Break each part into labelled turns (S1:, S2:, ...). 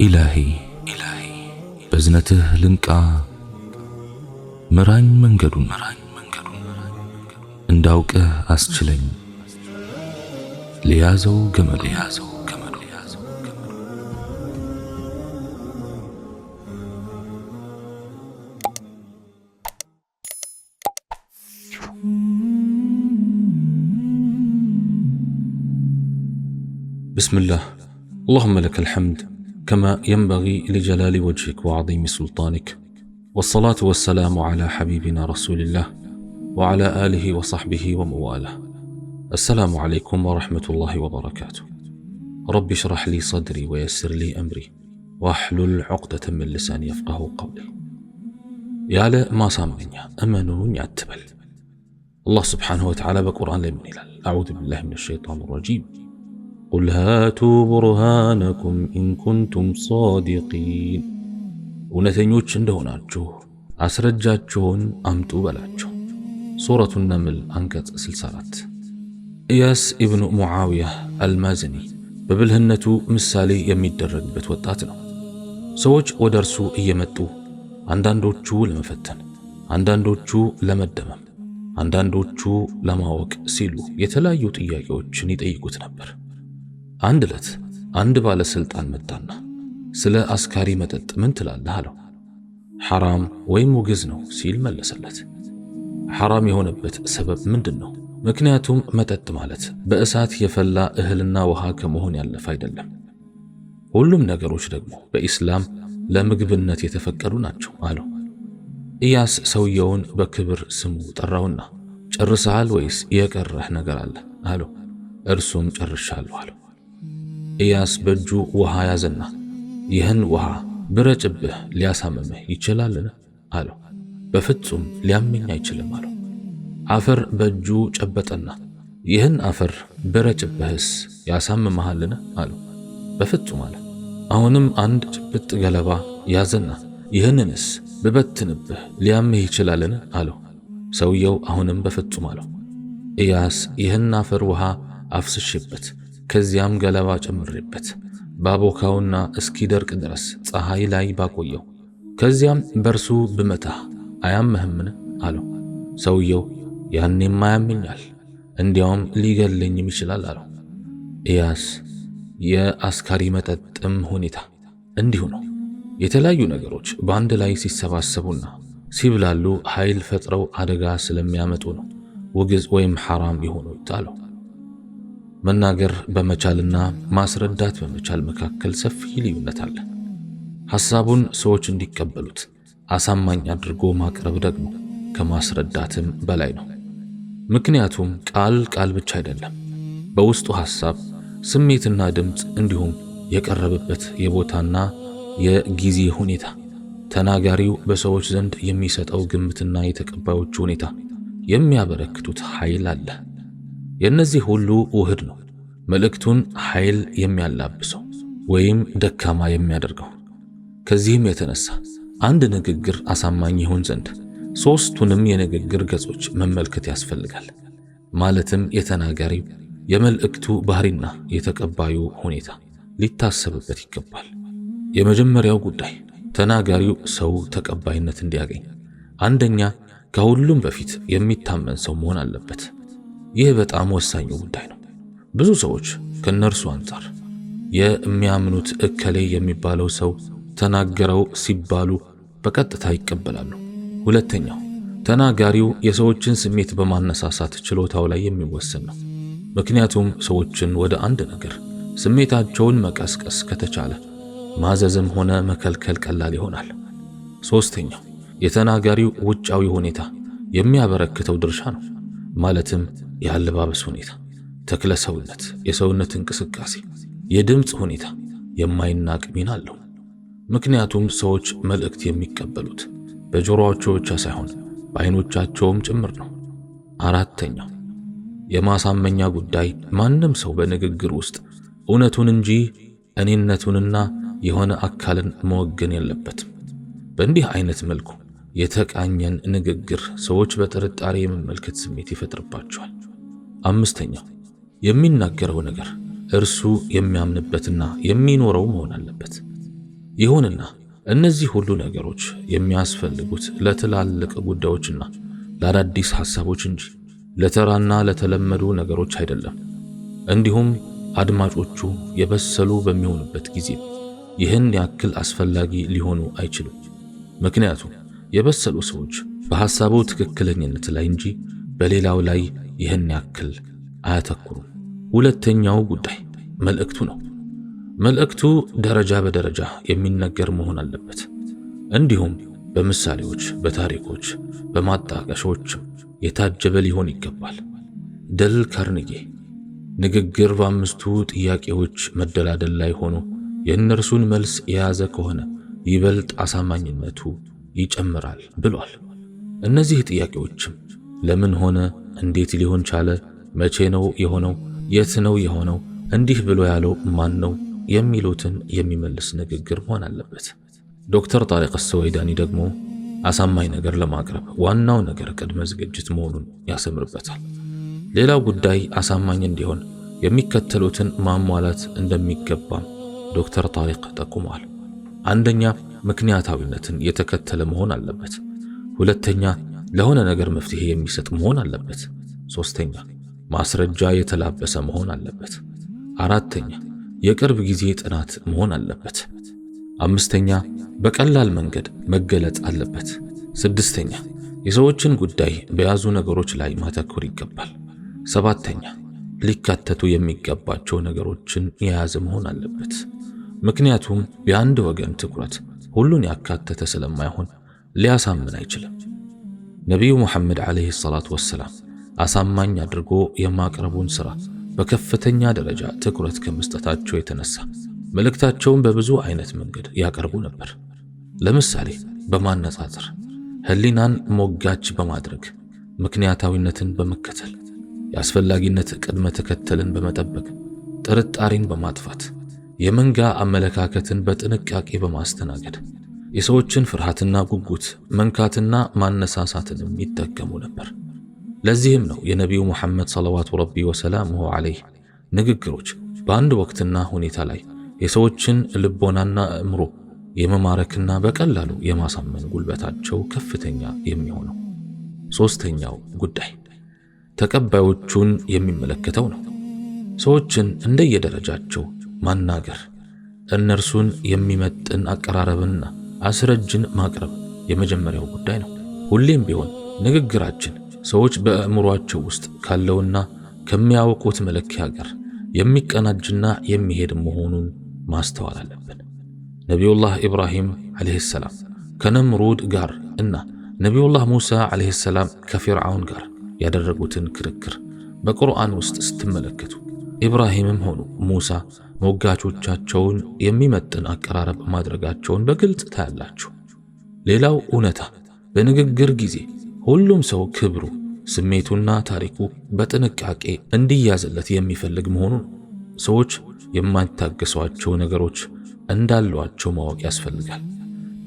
S1: إلهي بزنته لنكا مران منجدون انداوك أسجلين ليازو جمل بسم الله. اللهم لك الحمد كما ينبغي لجلال وجهك وعظيم سلطانك، والصلاة والسلام على حبيبنا رسول الله وعلى آله وصحبه ومواله. السلام عليكم ورحمة الله وبركاته. رب اشرح لي صدري ويسر لي أمري واحلل عقدة من لساني يفقه قولي. يالا ما سامنيا أمنون يعتبل الله سبحانه وتعالى بقرآن لمن إلال. أعوذ بالله من الشيطان الرجيم. قل هاتوا برهانكم إن كنتم صادقين እውነተኞች እንደሆናችሁ አስረጃችሁን አምጡ በላቸው። ሱረቱ ነምል አንቀጽ 64። ኢያስ ኢብኑ ሙዓዊያ አልማዝኒ በብልህነቱ ምሳሌ የሚደረግበት ወጣት ነው። ሰዎች ወደ እርሱ እየመጡ አንዳንዶቹ ለመፈተን፣ አንዳንዶቹ ለመደመም፣ አንዳንዶቹ ለማወቅ ሲሉ የተለያዩ ጥያቄዎችን ይጠይቁት ነበር። አንድ ዕለት አንድ ባለስልጣን መጣና ስለ አስካሪ መጠጥ ምን ትላለህ አለው። ሐራም ወይም ውግዝ ነው ሲል መለሰለት። ሐራም የሆነበት ሰበብ ምንድነው? ምክንያቱም መጠጥ ማለት በእሳት የፈላ እህልና ውሃ ከመሆን ያለፈ አይደለም። ሁሉም ነገሮች ደግሞ በኢስላም ለምግብነት የተፈቀዱ ናቸው አለው። ኢያስ ሰውየውን በክብር ስሙ ጠራውና ጨርሰሃል ወይስ የቀረህ ነገር አለ አለው። እርሱም ጨርሻለሁ አለው። ኢያስ በእጁ ውሃ ያዘና ይህን ውሃ ብረጭብህ ሊያሳምምህ ይችላልን አለው። በፍጹም ሊያመኝ አይችልም አለው። አፈር በእጁ ጨበጠና ይህን አፈር ብረጭብህስ ያሳምምሃልን አለው። በፍጹም አለ። አሁንም አንድ ጭብጥ ገለባ ያዘና ይህንንስ ብበትንብህ ሊያምህ ይችላልን አለው። ሰውየው አሁንም በፍጹም አለው። ኢያስ ይህን አፈር ውሃ አፍስሽበት ከዚያም ገለባ ጨምሬበት ባቦካውና እስኪደርቅ ድረስ ፀሐይ ላይ ባቆየው ከዚያም በርሱ ብመታህ አያምህምን አለው። ሰውየው ያኔም አያመኛል፣ እንዲያውም ሊገለኝም ይችላል አለው። ኢያስ የአስካሪ መጠጥም ሁኔታ እንዲሁ ነው። የተለያዩ ነገሮች በአንድ ላይ ሲሰባሰቡና ሲብላሉ ኃይል ፈጥረው አደጋ ስለሚያመጡ ነው ውግዝ ወይም ሐራም የሆኑት አለው። መናገር በመቻልና ማስረዳት በመቻል መካከል ሰፊ ልዩነት አለ። ሐሳቡን ሰዎች እንዲቀበሉት አሳማኝ አድርጎ ማቅረብ ደግሞ ከማስረዳትም በላይ ነው። ምክንያቱም ቃል ብቻ አይደለም፣ በውስጡ ሐሳብ፣ ስሜትና ድምፅ እንዲሁም የቀረበበት የቦታና የጊዜ ሁኔታ፣ ተናጋሪው በሰዎች ዘንድ የሚሰጠው ግምትና የተቀባዮቹ ሁኔታ የሚያበረክቱት ኃይል አለ። የነዚህ ሁሉ ውህድ ነው መልእክቱን ኃይል የሚያላብሰው ወይም ደካማ የሚያደርገው። ከዚህም የተነሳ አንድ ንግግር አሳማኝ ይሆን ዘንድ ሶስቱንም የንግግር ገጾች መመልከት ያስፈልጋል። ማለትም የተናጋሪው፣ የመልእክቱ ባህሪና የተቀባዩ ሁኔታ ሊታሰብበት ይገባል። የመጀመሪያው ጉዳይ ተናጋሪው ሰው ተቀባይነት እንዲያገኝ አንደኛ ከሁሉም በፊት የሚታመን ሰው መሆን አለበት። ይህ በጣም ወሳኙ ጉዳይ ነው። ብዙ ሰዎች ከነርሱ አንፃር የሚያምኑት እከሌ የሚባለው ሰው ተናገረው ሲባሉ በቀጥታ ይቀበላሉ። ሁለተኛው ተናጋሪው የሰዎችን ስሜት በማነሳሳት ችሎታው ላይ የሚወሰን ነው። ምክንያቱም ሰዎችን ወደ አንድ ነገር ስሜታቸውን መቀስቀስ ከተቻለ ማዘዝም ሆነ መከልከል ቀላል ይሆናል። ሶስተኛው የተናጋሪው ውጫዊ ሁኔታ የሚያበረክተው ድርሻ ነው። ማለትም የአለባበስ ሁኔታ፣ ተክለ ሰውነት፣ የሰውነት እንቅስቃሴ፣ የድምፅ ሁኔታ የማይናቅ ሚና አለው። ምክንያቱም ሰዎች መልእክት የሚቀበሉት በጆሮአቸው ብቻ ሳይሆን በዓይኖቻቸውም ጭምር ነው። አራተኛው የማሳመኛ ጉዳይ ማንም ሰው በንግግር ውስጥ እውነቱን እንጂ እኔነቱንና የሆነ አካልን መወገን የለበትም። በእንዲህ አይነት መልኩ የተቃኘን ንግግር ሰዎች በጥርጣሬ የመመልከት ስሜት ይፈጥርባቸዋል። አምስተኛው የሚናገረው ነገር እርሱ የሚያምንበትና የሚኖረው መሆን አለበት። ይሁንና እነዚህ ሁሉ ነገሮች የሚያስፈልጉት ለትላልቅ ጉዳዮችና ለአዳዲስ ሐሳቦች እንጂ ለተራና ለተለመዱ ነገሮች አይደለም። እንዲሁም አድማጮቹ የበሰሉ በሚሆኑበት ጊዜ ይህን ያክል አስፈላጊ ሊሆኑ አይችሉም። ምክንያቱም የበሰሉ ሰዎች በሐሳቡ ትክክለኝነት ላይ እንጂ በሌላው ላይ ይህን ያክል አያተኩሩም። ሁለተኛው ጉዳይ መልእክቱ ነው። መልእክቱ ደረጃ በደረጃ የሚነገር መሆን አለበት። እንዲሁም በምሳሌዎች፣ በታሪኮች፣ በማጣቀሻዎችም የታጀበ ሊሆን ይገባል። ደል ካርኔጌ ንግግር በአምስቱ ጥያቄዎች መደላደል ላይ ሆኖ የእነርሱን መልስ የያዘ ከሆነ ይበልጥ አሳማኝነቱ ይጨምራል ብሏል። እነዚህ ጥያቄዎችም ለምን ሆነ፣ እንዴት ሊሆን ቻለ፣ መቼ ነው የሆነው፣ የት ነው የሆነው፣ እንዲህ ብሎ ያለው ማን ነው የሚሉትን የሚመልስ ንግግር መሆን አለበት። ዶክተር ጣሪቅ አስወይዳኒ ደግሞ አሳማኝ ነገር ለማቅረብ ዋናው ነገር ቅድመ ዝግጅት መሆኑን ያሰምርበታል። ሌላው ጉዳይ አሳማኝ እንዲሆን የሚከተሉትን ማሟላት እንደሚገባም ዶክተር ጣሪቅ ጠቁመዋል። አንደኛ፣ ምክንያታዊነትን የተከተለ መሆን አለበት። ሁለተኛ፣ ለሆነ ነገር መፍትሄ የሚሰጥ መሆን አለበት። ሶስተኛ፣ ማስረጃ የተላበሰ መሆን አለበት። አራተኛ፣ የቅርብ ጊዜ ጥናት መሆን አለበት። አምስተኛ፣ በቀላል መንገድ መገለጽ አለበት። ስድስተኛ፣ የሰዎችን ጉዳይ በያዙ ነገሮች ላይ ማተኮር ይገባል። ሰባተኛ፣ ሊካተቱ የሚገባቸው ነገሮችን የያዘ መሆን አለበት። ምክንያቱም የአንድ ወገን ትኩረት ሁሉን ያካተተ ስለማይሆን ሊያሳምን አይችልም። ነቢዩ ሙሐመድ ዓለይሂ ሰላቱ ወሰላም አሳማኝ አድርጎ የማቅረቡን ሥራ በከፍተኛ ደረጃ ትኩረት ከመስጠታቸው የተነሳ መልእክታቸውን በብዙ አይነት መንገድ ያቀርቡ ነበር። ለምሳሌ በማነጻጸር፣ ህሊናን ሞጋች በማድረግ፣ ምክንያታዊነትን በመከተል፣ የአስፈላጊነት ቅድመ ተከተልን በመጠበቅ፣ ጥርጣሬን በማጥፋት፣ የመንጋ አመለካከትን በጥንቃቄ በማስተናገድ፣ የሰዎችን ፍርሃትና ጉጉት መንካትና ማነሳሳትንም ይጠቀሙ ነበር። ለዚህም ነው የነቢዩ ሙሐመድ ሰለዋቱ ረቢ ወሰላሙሁ ዐለይህ ንግግሮች በአንድ ወቅትና ሁኔታ ላይ የሰዎችን ልቦናና አእምሮ የመማረክና በቀላሉ የማሳመን ጉልበታቸው ከፍተኛ የሚሆነው። ሶስተኛው ጉዳይ ተቀባዮቹን የሚመለከተው ነው። ሰዎችን እንደየደረጃቸው ማናገር፣ እነርሱን የሚመጥን አቀራረብና አስረጅን ማቅረብ የመጀመሪያው ጉዳይ ነው። ሁሌም ቢሆን ንግግራችን ሰዎች በአእምሮአቸው ውስጥ ካለውና ከሚያውቁት መለኪያ ጋር የሚቀናጅና የሚሄድ መሆኑን ማስተዋል አለብን። ነቢዩላህ ኢብራሂም ዓለይሂ ሰላም ከነምሩድ ጋር እና ነቢዩላህ ሙሳ ዓለይሂ ሰላም ከፊርዓውን ጋር ያደረጉትን ክርክር በቁርአን ውስጥ ስትመለከቱ ኢብራሂምም ሆኑ ሙሳ ሞጋቾቻቸውን የሚመጥን አቀራረብ ማድረጋቸውን በግልጽ ታያላችሁ። ሌላው እውነታ በንግግር ጊዜ ሁሉም ሰው ክብሩ፣ ስሜቱና ታሪኩ በጥንቃቄ እንዲያዝለት የሚፈልግ መሆኑን ሰዎች የማይታገሷቸው ነገሮች እንዳሏቸው ማወቅ ያስፈልጋል።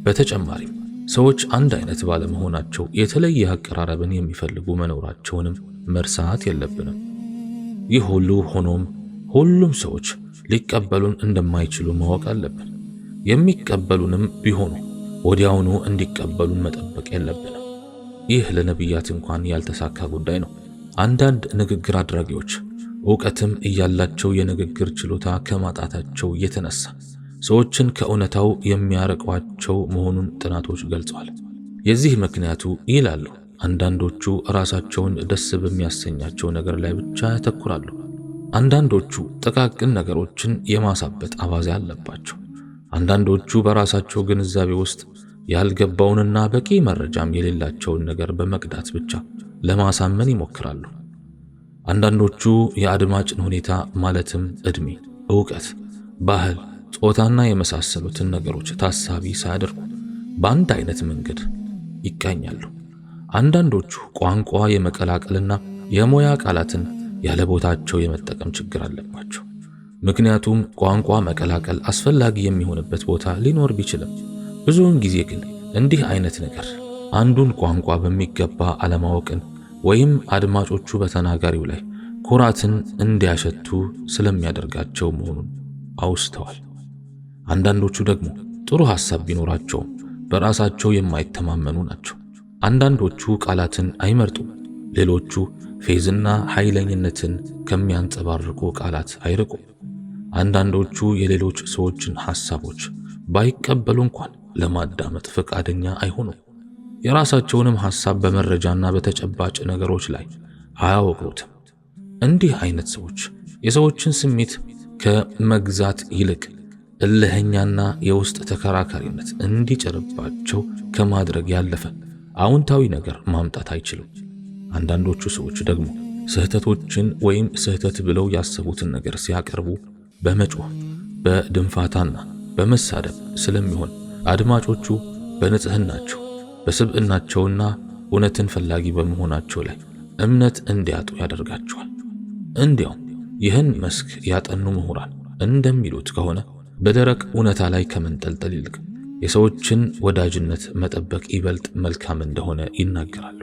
S1: በተጨማሪም ሰዎች አንድ አይነት ባለመሆናቸው የተለየ አቀራረብን የሚፈልጉ መኖራቸውንም መርሳት የለብንም። ይህ ሁሉ ሆኖም ሁሉም ሰዎች ሊቀበሉን እንደማይችሉ ማወቅ አለብን። የሚቀበሉንም ቢሆኑ ወዲያውኑ እንዲቀበሉን መጠበቅ የለብንም። ይህ ለነቢያት እንኳን ያልተሳካ ጉዳይ ነው። አንዳንድ ንግግር አድራጊዎች ዕውቀትም እያላቸው የንግግር ችሎታ ከማጣታቸው የተነሳ ሰዎችን ከእውነታው የሚያርቋቸው መሆኑን ጥናቶች ገልጸዋል። የዚህ ምክንያቱ ይላሉ፣ አንዳንዶቹ ራሳቸውን ደስ በሚያሰኛቸው ነገር ላይ ብቻ ያተኩራሉ። አንዳንዶቹ ጥቃቅን ነገሮችን የማሳበጥ አባዜ አለባቸው። አንዳንዶቹ በራሳቸው ግንዛቤ ውስጥ ያልገባውንና በቂ መረጃም የሌላቸውን ነገር በመቅዳት ብቻ ለማሳመን ይሞክራሉ። አንዳንዶቹ የአድማጭን ሁኔታ ማለትም ዕድሜ፣ ዕውቀት፣ ባህል፣ ጾታና የመሳሰሉትን ነገሮች ታሳቢ ሳያደርጉ በአንድ አይነት መንገድ ይቃኛሉ። አንዳንዶቹ ቋንቋ የመቀላቀልና የሙያ ቃላትን ያለ ቦታቸው የመጠቀም ችግር አለባቸው። ምክንያቱም ቋንቋ መቀላቀል አስፈላጊ የሚሆንበት ቦታ ሊኖር ቢችልም ብዙውን ጊዜ ግን እንዲህ አይነት ነገር አንዱን ቋንቋ በሚገባ አለማወቅን ወይም አድማጮቹ በተናጋሪው ላይ ኩራትን እንዲያሸቱ ስለሚያደርጋቸው መሆኑን አውስተዋል። አንዳንዶቹ ደግሞ ጥሩ ሐሳብ ቢኖራቸውም በራሳቸው የማይተማመኑ ናቸው። አንዳንዶቹ ቃላትን አይመርጡም፣ ሌሎቹ ፌዝና ኃይለኝነትን ከሚያንጸባርቁ ቃላት አይርቁም። አንዳንዶቹ የሌሎች ሰዎችን ሐሳቦች ባይቀበሉ እንኳን ለማዳመጥ ፈቃደኛ አይሆኑም። የራሳቸውንም ሐሳብ በመረጃና በተጨባጭ ነገሮች ላይ አያወግሩትም። እንዲህ አይነት ሰዎች የሰዎችን ስሜት ከመግዛት ይልቅ እልህኛና የውስጥ ተከራካሪነት እንዲጭርባቸው ከማድረግ ያለፈ አዎንታዊ ነገር ማምጣት አይችሉም። አንዳንዶቹ ሰዎች ደግሞ ስህተቶችን ወይም ስህተት ብለው ያሰቡትን ነገር ሲያቀርቡ በመጮህ በድንፋታና በመሳደብ ስለሚሆን አድማጮቹ በንጽህናቸው በስብዕናቸውና እውነትን ፈላጊ በመሆናቸው ላይ እምነት እንዲያጡ ያደርጋቸዋል። እንዲያውም ይህን መስክ ያጠኑ ምሁራን እንደሚሉት ከሆነ በደረቅ እውነታ ላይ ከመንጠልጠል ይልቅ የሰዎችን ወዳጅነት መጠበቅ ይበልጥ መልካም እንደሆነ ይናገራሉ።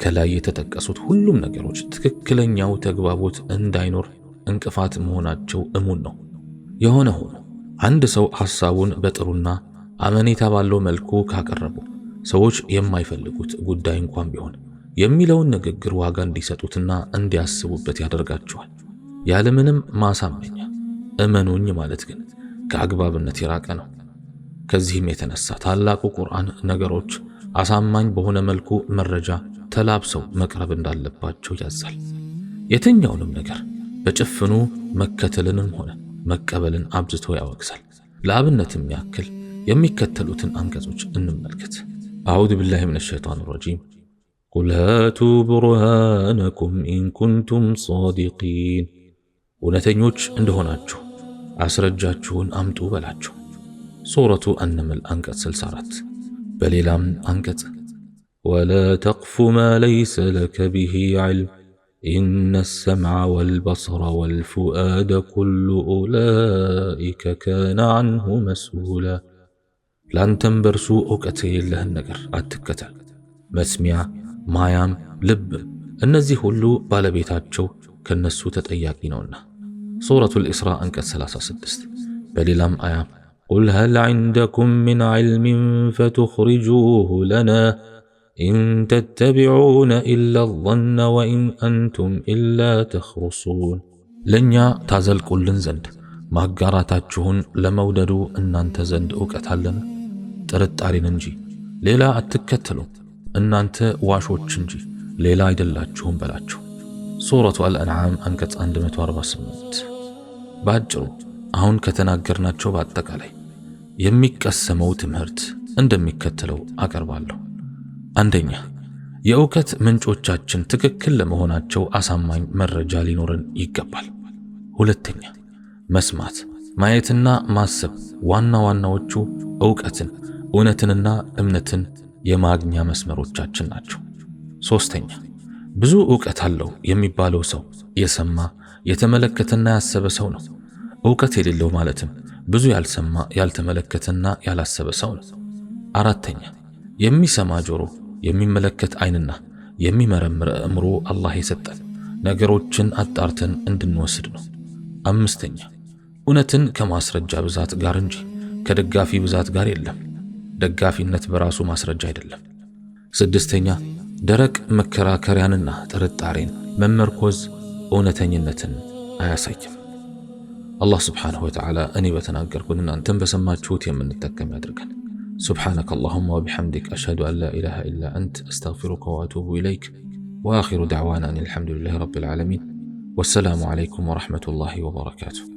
S1: ከላይ የተጠቀሱት ሁሉም ነገሮች ትክክለኛው ተግባቦት እንዳይኖር እንቅፋት መሆናቸው እሙን ነው። የሆነ ሆኖ አንድ ሰው ሐሳቡን በጥሩና አመኔታ ባለው መልኩ ካቀረቡ ሰዎች የማይፈልጉት ጉዳይ እንኳን ቢሆን የሚለውን ንግግር ዋጋ እንዲሰጡትና እንዲያስቡበት ያደርጋቸዋል። ያለምንም ማሳመኛ እመኑኝ ማለት ግን ከአግባብነት የራቀ ነው። ከዚህም የተነሳ ታላቁ ቁርአን ነገሮች አሳማኝ በሆነ መልኩ መረጃ ተላብሰው መቅረብ እንዳለባቸው ያዛል። የትኛውንም ነገር በጭፍኑ መከተልንም ሆነ መቀበልን አብዝቶ ያወግዛል። ለአብነትም ያክል የሚከተሉትን አንቀጾች እንመልከት። አዑዙ ቢላሂ ሚነ ሸይጣኒ ረጂም ቁል ሃቱ ቡርሃነኩም ኢን ኩንቱም ሷዲቂን፣ እውነተኞች እንደሆናችሁ አስረጃችሁን አምጡ በላቸው። ሱረቱ አነምል አንቀጽ 64። በሌላም አንቀጽ ወላ ተቅፉ ማ ለይሰ ለከ ቢሂ ዒልም ኢነ ሰምዐ ወልበሰረ ወልፉአደ ኩሉ ኡላኢከ ካነ ዐንሁ መስኡላ። ላንተም በርሱ እውቀት የለህን ነገር አትከተል። መስሚያ፣ ማያም፣ ልብም እነዚህ ሁሉ ባለቤታቸው ከነሱ ተጠያቂ ነውና። ሱረቱል ኢስራ አንቀጽ 36። በሌላም አያ ቁል ሀል ዐንደኩም ሚን ዒልሚን ፈቱኽሪጁሁ ለና ኢን ተተቢዑነ ኢላ ظነ ወኢን አንቱም ኢላ ተኽሩሱን። ለእኛ ታዘልቁልን ዘንድ ማጋራታችሁን ለመውደዱ እናንተ ዘንድ እውቀት አለን? ጥርጣሬን እንጂ ሌላ አትከተሉም። እናንተ ዋሾች እንጂ ሌላ አይደላችሁም በላቸው። ሱረቱ አልአንዓም አንቀጽ 148። በአጭሩ አሁን ከተናገርናቸው በአጠቃላይ የሚቀሰመው ትምህርት እንደሚከተለው አቀርባለሁ። አንደኛ፣ የእውቀት ምንጮቻችን ትክክል ለመሆናቸው አሳማኝ መረጃ ሊኖረን ይገባል። ሁለተኛ፣ መስማት፣ ማየትና ማሰብ ዋና ዋናዎቹ እውቀትን፣ እውነትንና እምነትን የማግኛ መስመሮቻችን ናቸው። ሶስተኛ፣ ብዙ እውቀት አለው የሚባለው ሰው የሰማ የተመለከተና ያሰበ ሰው ነው። እውቀት የሌለው ማለትም ብዙ ያልሰማ ያልተመለከተና ያላሰበ ሰው ነው። አራተኛ፣ የሚሰማ ጆሮ፣ የሚመለከት ዓይንና የሚመረምር አእምሮ አላህ የሰጠን ነገሮችን አጣርተን እንድንወስድ ነው። አምስተኛ፣ እውነትን ከማስረጃ ብዛት ጋር እንጂ ከደጋፊ ብዛት ጋር የለም። ደጋፊነት በራሱ ማስረጃ አይደለም። ስድስተኛ፣ ደረቅ መከራከሪያንና ጥርጣሬን መመርኮዝ እውነተኝነትን አያሳይም። አላህ ስብሓንሁ ወተዓላ እኔ በተናገርኩት እናንተም በሰማችሁት የምንጠቀም ያድርገን። سبحانك اللهم وبحمدك أشهد أن لا إله إلا أنت أستغفرك وأتوب إليك وآخر دعوانا أن الحمد لله رب العالمين والسلام عليكم ورحمة الله وبركاته.